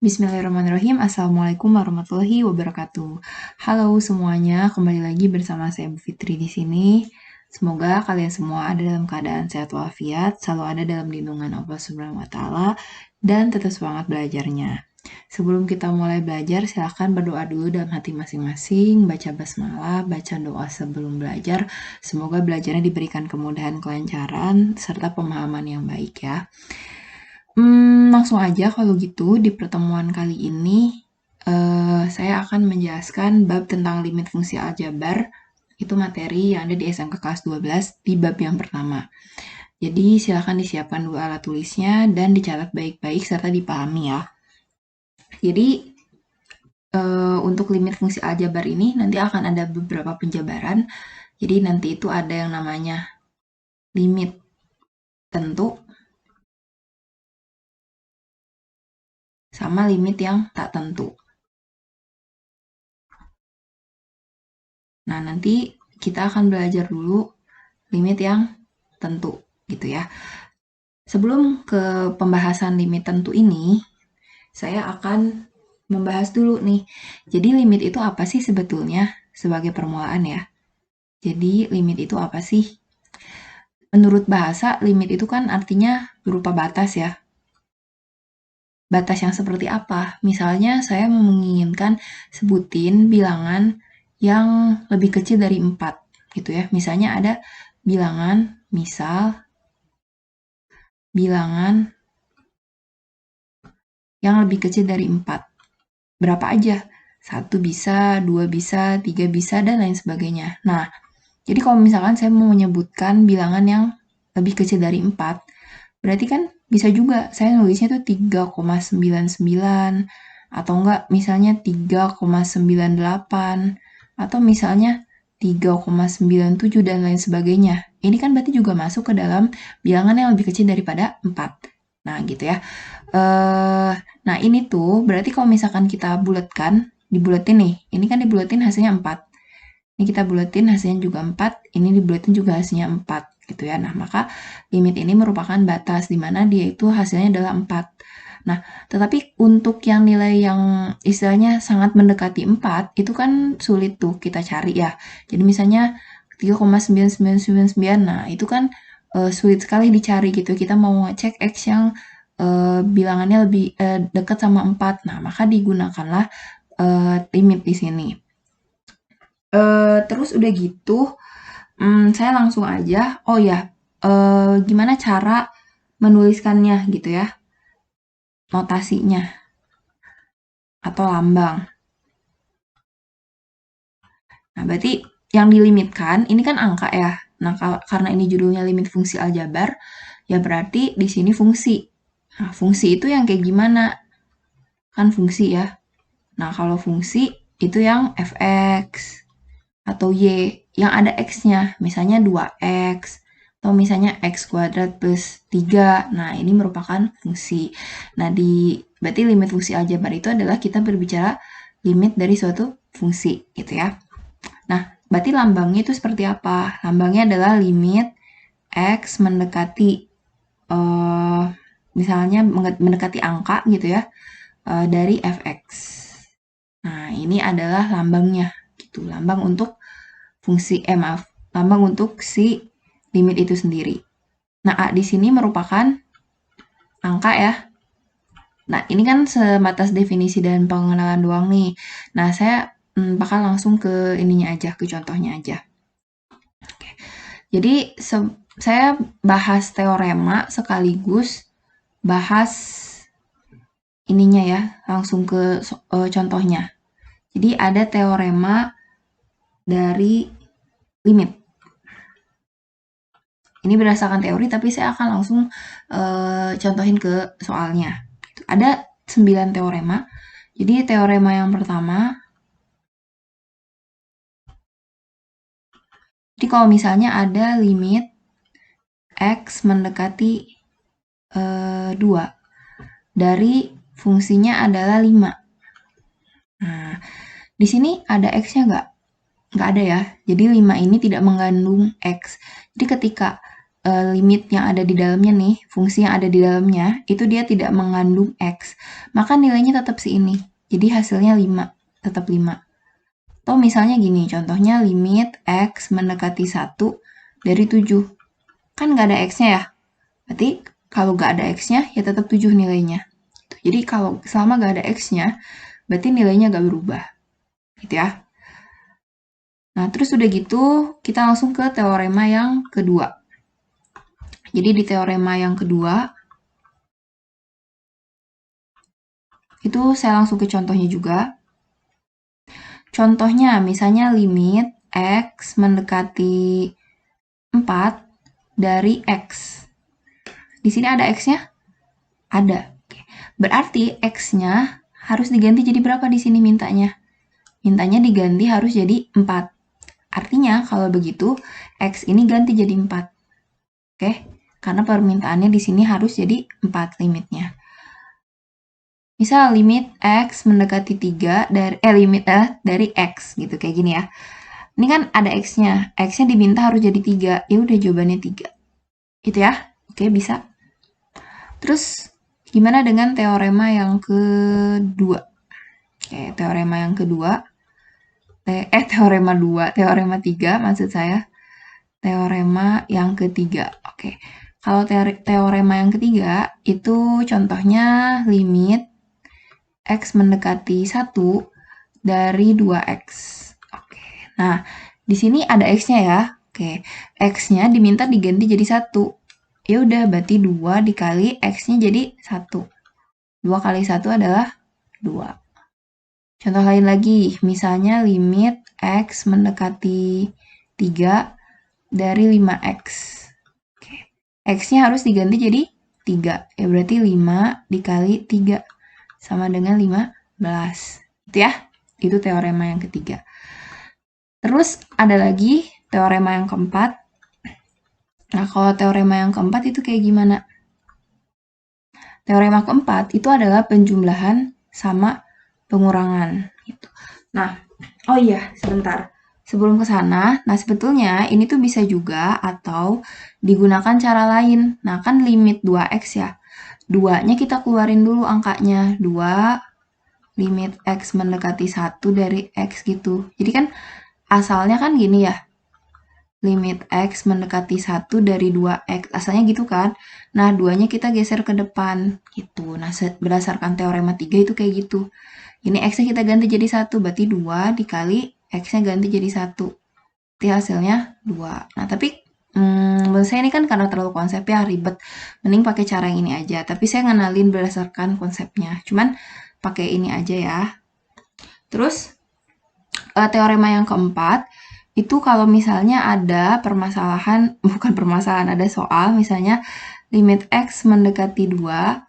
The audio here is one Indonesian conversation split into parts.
Bismillahirrahmanirrahim. Assalamualaikum warahmatullahi wabarakatuh. Halo semuanya, kembali lagi bersama saya Bu Fitri di sini. Semoga kalian semua ada dalam keadaan sehat walafiat, selalu ada dalam lindungan Allah Subhanahu wa taala dan tetap semangat belajarnya. Sebelum kita mulai belajar, silahkan berdoa dulu dalam hati masing-masing, baca basmalah, baca doa sebelum belajar. Semoga belajarnya diberikan kemudahan, kelancaran, serta pemahaman yang baik ya. Langsung aja kalau gitu di pertemuan kali ini saya akan menjelaskan bab tentang limit fungsi aljabar. Itu materi yang ada di SMK kelas 12 di bab yang pertama. Jadi silakan disiapkan dua alat tulisnya dan dicatat baik-baik serta dipahami ya. Jadi untuk limit fungsi aljabar ini nanti akan ada beberapa penjabaran. Jadi nanti itu ada yang namanya limit tentu sama limit yang tak tentu. Nah, nanti kita akan belajar dulu limit yang tentu gitu ya. Sebelum ke pembahasan limit tentu ini, saya akan membahas dulu nih. Jadi limit itu apa sih sebetulnya sebagai permulaan ya? Jadi limit itu apa sih? Menurut bahasa, limit itu kan artinya berupa batas ya. Batas yang seperti apa? Misalnya saya menginginkan sebutin bilangan yang lebih kecil dari 4 gitu ya. Misalnya ada bilangan yang lebih kecil dari 4. Berapa aja? 1 bisa, 2 bisa, 3 bisa, dan lain sebagainya. Nah, jadi kalau misalkan saya mau menyebutkan bilangan yang lebih kecil dari 4, berarti kan bisa juga saya nulisnya tuh 3,99 atau enggak misalnya 3,98 atau misalnya 3,97 dan lain sebagainya. Ini kan berarti juga masuk ke dalam bilangan yang lebih kecil daripada 4. Nah, gitu ya. Nah, ini tuh berarti kalau misalkan kita bulatkan, dibulatin nih. Ini kan dibulatin hasilnya 4. Ini kita bulatin hasilnya juga 4, ini dibulatin juga hasilnya 4 gitu ya. Nah, maka limit ini merupakan batas di mana dia itu hasilnya adalah 4. Nah, tetapi untuk yang nilai yang istilahnya sangat mendekati 4, itu kan sulit tuh kita cari ya. Jadi misalnya 3,9999, nah itu kan sulit sekali dicari gitu. Kita mau ngecek X yang bilangannya lebih dekat sama 4. Nah, maka digunakanlah limit di sini. Terus udah gitu, saya langsung aja. Oh ya, gimana cara menuliskannya gitu ya, notasinya atau lambang. Nah, berarti yang dilimitkan ini kan angka ya. Nah, karena ini judulnya limit fungsi aljabar, ya berarti di sini fungsi. Nah, fungsi itu yang kayak gimana? Kan fungsi ya. Nah, kalau fungsi itu yang fx atau y yang ada x-nya, misalnya 2x atau misalnya x kuadrat plus 3. Nah, ini merupakan fungsi. Nah, berarti limit fungsi aljabar itu adalah kita berbicara limit dari suatu fungsi gitu ya. Nah, berarti lambangnya itu seperti apa? Lambangnya adalah limit x mendekati misalnya mendekati angka gitu ya, dari fx. Nah, ini adalah lambangnya gitu. Lambang untuk lambang untuk si limit itu sendiri. Nah, A di sini merupakan angka ya. Nah, ini kan sebatas definisi dan pengenalan doang nih. Nah, saya bakal langsung ke ininya aja, ke contohnya aja. Oke. Jadi, saya bahas teorema sekaligus bahas ininya ya, langsung ke contohnya. Jadi, ada teorema dari limit. Ini berdasarkan teori, tapi saya akan langsung contohin ke soalnya. Ada 9 teorema. Jadi teorema yang pertama, jadi kalau misalnya ada limit x mendekati 2 dari fungsinya adalah 5. Nah, di sini ada x-nya nggak? Nggak ada ya. Jadi 5 ini tidak mengandung x. Jadi ketika limit yang ada di dalamnya nih, fungsi yang ada di dalamnya, itu dia tidak mengandung X, maka nilainya tetap ini. Jadi hasilnya 5, tetap 5. Atau misalnya gini, contohnya limit X mendekati 1 dari 7. Kan nggak ada X-nya ya? Berarti kalau nggak ada X-nya, ya tetap 7 nilainya. Jadi kalau selama nggak ada X-nya, berarti nilainya nggak berubah. Gitu ya. Nah, terus udah gitu, kita langsung ke teorema yang kedua. Jadi di teorema yang kedua, itu saya langsung ke contohnya juga. Contohnya, misalnya limit X mendekati 4 dari X. Di sini ada X-nya? Ada. Berarti X-nya harus diganti jadi berapa di sini mintanya? Mintanya diganti harus jadi 4. Artinya, kalau begitu, X ini ganti jadi 4. Oke? Karena permintaannya di sini harus jadi 4 limitnya. Misal limit X mendekati 3 dari X gitu, kayak gini ya. Ini kan ada X-nya. X-nya diminta harus jadi 3. Ya udah jawabannya 3. Itu ya. Oke, bisa. Terus, gimana dengan teorema yang kedua? Oke, teorema yang kedua. Teorema 2. Teorema 3 maksud saya. Teorema yang ketiga. Oke. Kalau teorema yang ketiga, itu contohnya limit X mendekati 1 dari 2X. Oke. Nah, di sini ada X-nya ya. Oke. X-nya diminta diganti jadi 1. Ya udah, berarti 2 dikali X-nya jadi 1. 2 kali 1 adalah 2. Contoh lain lagi, misalnya limit X mendekati 3 dari 5X. Oke. X-nya harus diganti jadi 3. Ya berarti 5 dikali 3 sama dengan 15. Itu ya. Itu teorema yang ketiga. Terus ada lagi teorema yang keempat. Nah, kalau teorema yang keempat itu kayak gimana? Teorema keempat itu adalah penjumlahan sama pengurangan. Gitu. Nah, oh iya, sebentar. Sebelum ke sana, nah sebetulnya ini tuh bisa juga atau digunakan cara lain. Nah, kan limit 2X ya. 2-nya kita keluarin dulu angkanya. 2 limit X mendekati 1 dari X gitu. Jadi kan asalnya kan gini ya. Limit X mendekati 1 dari 2X. Asalnya gitu kan. Nah, 2-nya kita geser ke depan gitu. Nah, berdasarkan teorema 3 itu kayak gitu. Ini X-nya kita ganti jadi 1. Berarti 2 dikali X-nya ganti jadi 1. Berarti hasilnya 2. Nah, tapi menurut saya ini kan karena terlalu konsep ya, ribet. Mending pakai cara yang ini aja. Tapi saya ngenalin berdasarkan konsepnya. Cuman pakai ini aja ya. Terus, teorema yang keempat, itu kalau misalnya ada permasalahan, bukan permasalahan, ada soal misalnya limit X mendekati 2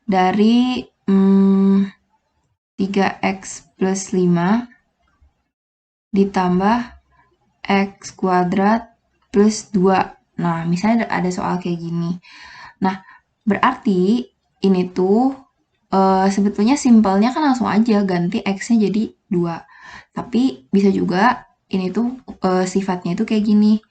dari 3X plus 5 ditambah X kuadrat plus 2. Nah, misalnya ada soal kayak gini. Nah, berarti ini tuh sebetulnya simpelnya kan langsung aja ganti X-nya jadi 2. Tapi bisa juga ini tuh sifatnya itu kayak gini.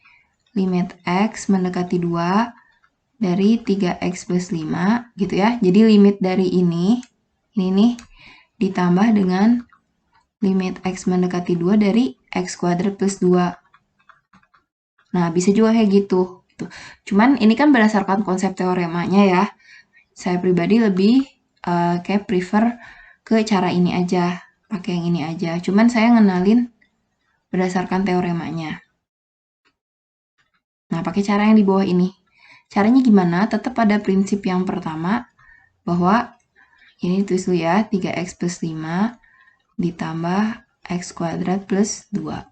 Limit X mendekati 2 dari 3X plus 5 gitu ya. Jadi limit dari ini nih, ditambah dengan limit X mendekati 2 dari X kuadrat plus 2. Nah, bisa juga kayak gitu. Cuman ini kan berdasarkan konsep teoremanya ya. Saya pribadi lebih kayak prefer ke cara ini aja. Pakai yang ini aja. Cuman saya ngenalin berdasarkan teoremanya. Nah, pakai cara yang di bawah ini. Caranya gimana? Tetap pada prinsip yang pertama, bahwa ini ditulis dulu ya, 3X plus 5 ditambah X kuadrat plus 2.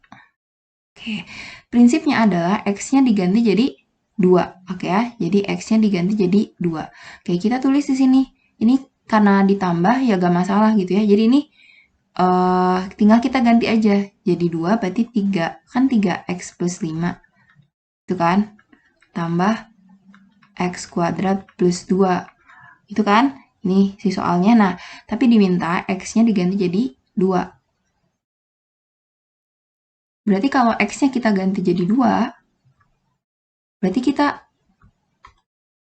Oke, prinsipnya adalah X-nya diganti jadi 2. Oke ya, jadi X-nya diganti jadi 2. Oke, kita tulis di sini. Ini karena ditambah ya gak masalah gitu ya. Jadi ini tinggal kita ganti aja. Jadi 2 berarti 3. Kan 3X plus 5. Itu kan? Tambah X kuadrat plus 2. Itu kan? Ini si soalnya. Nah, tapi diminta X-nya diganti jadi 2. Berarti kalau X-nya kita ganti jadi 2, berarti kita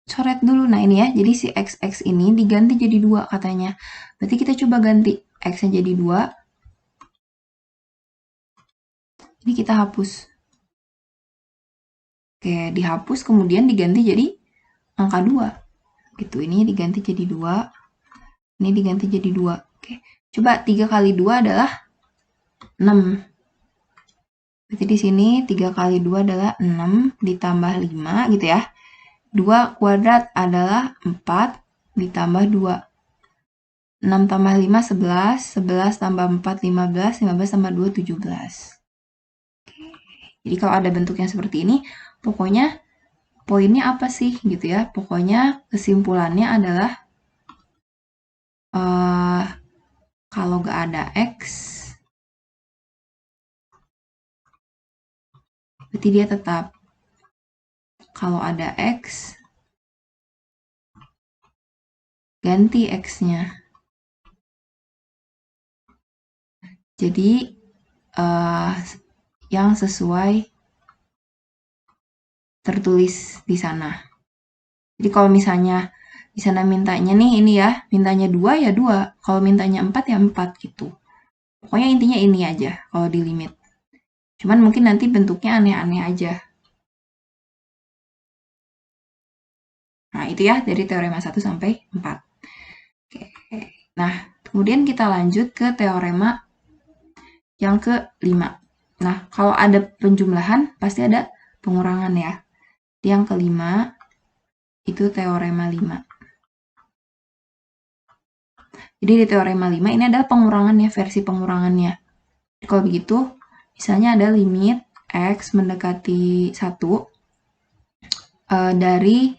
coret dulu. Nah ini ya, jadi si XX ini diganti jadi 2 katanya. Berarti kita coba ganti X-nya jadi 2. Ini kita hapus. Oke, dihapus kemudian diganti jadi angka 2. Gitu, ini diganti jadi 2. Ini diganti jadi 2. Oke, coba 3 kali 2 adalah 6. Berarti di sini 3 kali 2 adalah 6 ditambah 5 gitu ya. 2 kuadrat adalah 4 ditambah 2. 6 tambah 5, 11. 11 tambah 4, 15. 15 tambah 2, 17. Oke. Jadi kalau ada bentuk yang seperti ini, pokoknya poinnya apa sih gitu ya. Pokoknya kesimpulannya adalah kalau nggak ada X, berarti dia tetap. Kalau ada X, ganti X-nya. Jadi yang sesuai tertulis di sana. Jadi kalau misalnya di sana mintanya nih ini ya, mintanya 2 ya 2. Kalau mintanya 4 ya 4 gitu. Pokoknya intinya ini aja kalau di limit. Cuman mungkin nanti bentuknya aneh-aneh aja. Nah, itu ya dari teorema 1 sampai 4. Oke. Nah, kemudian kita lanjut ke teorema yang ke-5. Nah, kalau ada penjumlahan pasti ada pengurangan ya. Yang kelima itu teorema 5. Jadi di teorema 5 ini adalah pengurangannya, versi pengurangannya. Kalau begitu, misalnya ada limit X mendekati 1 dari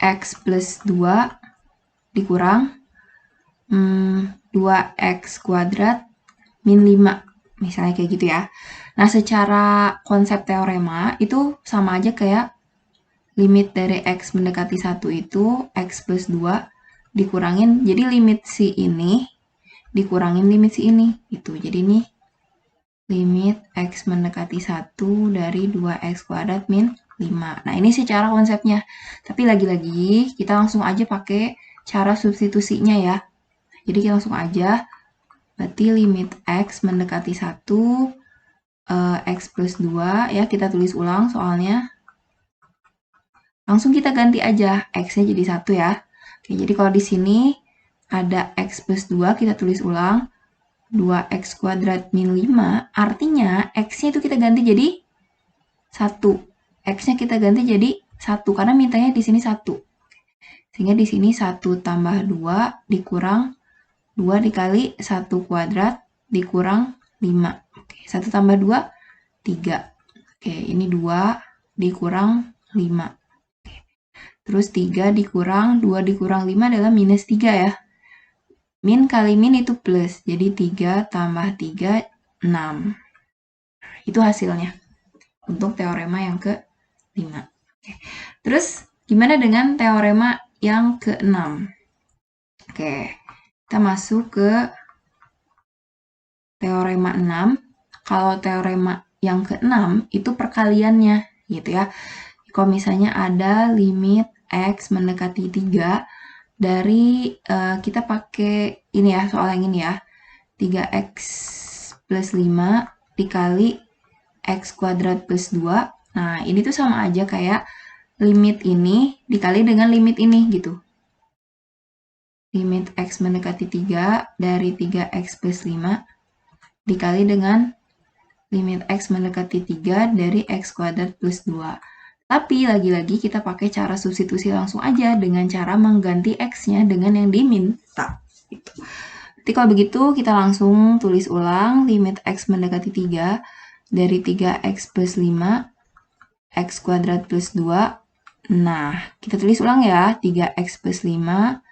X plus 2 dikurang 2X kuadrat min 5. Misalnya kayak gitu ya. Nah, secara konsep teorema itu sama aja kayak limit dari X mendekati 1 itu X plus 2 dikurangin. Jadi limit si ini dikurangin limit si ini. Gitu. Jadi ini limit X mendekati 1 dari 2X kuadrat min 5. Nah, ini secara konsepnya. Tapi lagi-lagi kita langsung aja pakai cara substitusinya ya. Jadi kita langsung aja. Berarti limit X mendekati 1, X plus 2, ya kita tulis ulang soalnya. Langsung kita ganti aja, X-nya jadi 1 ya. Oke, jadi kalau di sini ada X plus 2, kita tulis ulang. 2X kuadrat min 5, artinya X-nya itu kita ganti jadi 1. X-nya kita ganti jadi 1, karena mintanya di sini 1. Sehingga di sini 1 tambah 2 dikurang 2 dikali 1 kuadrat dikurang 5. Oke, 1 tambah 2, 3. Oke, ini 2 dikurang 5. Oke. Terus 3 dikurang 2 dikurang 5 adalah minus 3 ya. Min kali min itu plus. Jadi 3 tambah 3, 6. Itu hasilnya untuk teorema yang ke-5. Oke. Terus gimana dengan teorema yang ke-6? Oke, kita masuk ke teorema 6. Kalau teorema yang ke-6 itu perkaliannya gitu ya. Kalau misalnya ada limit X mendekati 3 dari kita pakai ini ya, soal yang ini ya. 3X plus 5 dikali X kuadrat plus 2. Nah, ini tuh sama aja kayak limit ini dikali dengan limit ini gitu. Limit X mendekati 3 dari 3X plus 5 dikali dengan limit X mendekati 3 dari X kuadrat plus 2. Tapi lagi-lagi kita pakai cara substitusi langsung aja dengan cara mengganti X-nya dengan yang diminta. Gitu. Jadi kalau begitu kita langsung tulis ulang limit X mendekati 3 dari 3X plus 5 X kuadrat plus 2. Nah, kita tulis ulang ya, 3X plus 5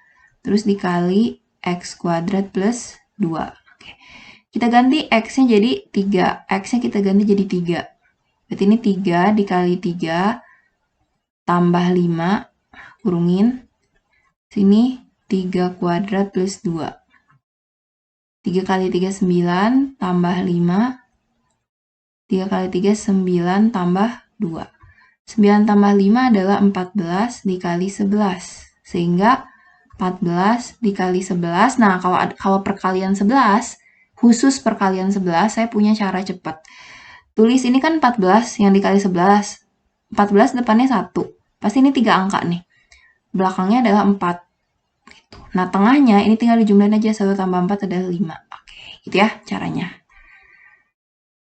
terus dikali X kuadrat plus 2. Oke. Kita ganti X-nya jadi 3. X-nya kita ganti jadi 3. Berarti ini 3 dikali 3 tambah 5 kurungin. Sini 3 kuadrat plus 2. 3 kali 3, 9 tambah 5. 3 kali 3, 9 tambah 2. 9 tambah 5 adalah 14 dikali 11. Sehingga 14 dikali 11. Nah, kalau perkalian 11, khusus perkalian 11, saya punya cara cepat. Tulis ini kan 14 yang dikali 11. 14 depannya 1. Pasti ini 3 angka nih. Belakangnya adalah 4. Gitu. Nah, tengahnya ini tinggal dijumlahin aja. 1 tambah 4 adalah 5. Oke, gitu ya caranya.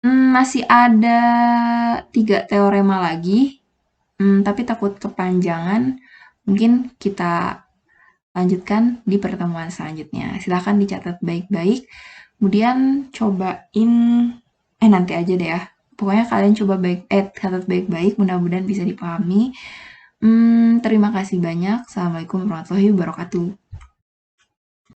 Masih ada 3 teorema lagi. Tapi takut kepanjangan. Mungkin kita lanjutkan di pertemuan selanjutnya. Silahkan dicatat baik-baik. Kemudian cobain, nanti aja deh ya. Pokoknya kalian coba catat baik-baik, mudah-mudahan bisa dipahami. Terima kasih banyak. Assalamualaikum warahmatullahi wabarakatuh.